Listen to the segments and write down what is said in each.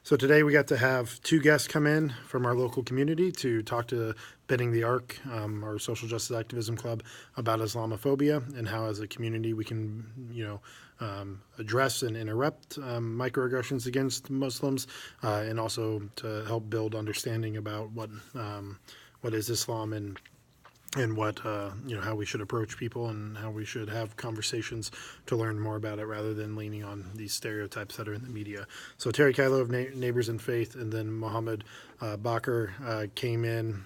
So today we got to have two guests come in from our local community to talk to Bending the Arc, our social justice activism club, about Islamophobia and how, as a community, we can, address and interrupt microaggressions against Muslims, and also to help build understanding about what is Islam and what how we should approach people and how we should have conversations to learn more about it rather than leaning on these stereotypes that are in the media. So Terry Kylo of Neighbors in Faith and then Mohammed Bakr came in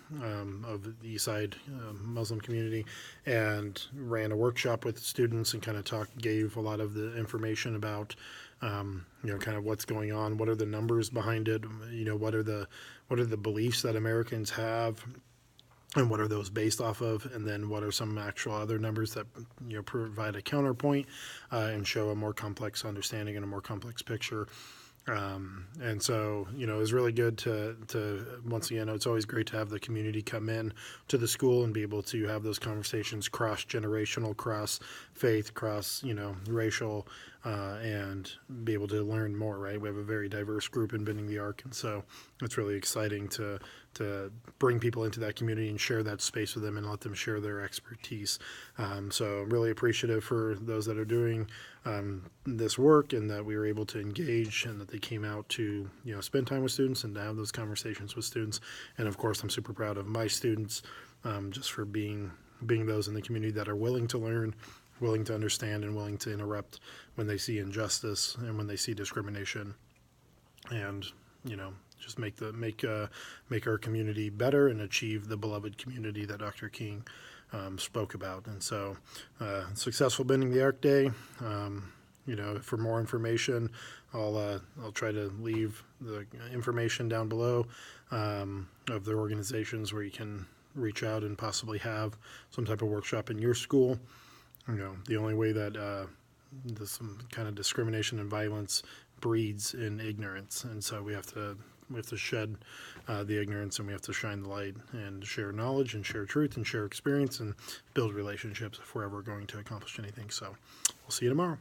of the Eastside Muslim community and ran a workshop with students and kind of gave a lot of the information about kind of what's going on, what are the numbers behind it, what are the beliefs that Americans have, and what are those based off of, and then what are some actual other numbers that provide a counterpoint and show a more complex understanding and a more complex picture. And so, it was really good to once again, it's always great to have the community come in to the school and be able to have those conversations cross-generational, cross-faith, racial, and be able to learn more, right? We have a very diverse group in Bending the Arc, and so it's really exciting to bring people into that community and share that space with them and let them share their expertise. So I'm really appreciative for those that are doing this work and that we were able to engage and that they came out to spend time with students and to have those conversations with students. And of course, I'm super proud of my students just for being those in the community that are willing to learn, willing to understand, and willing to interrupt when they see injustice and when they see discrimination, and just make our community better and achieve the beloved community that Dr. King spoke about. And so, successful Bending the Arc Day. For more information, I'll try to leave the information down below of the organizations where you can reach out and possibly have some type of workshop in your school. The only way that this kind of discrimination and violence breeds in ignorance, and so we have to shed the ignorance, and we have to shine the light and share knowledge and share truth and share experience and build relationships if we're ever going to accomplish anything. So we'll see you tomorrow.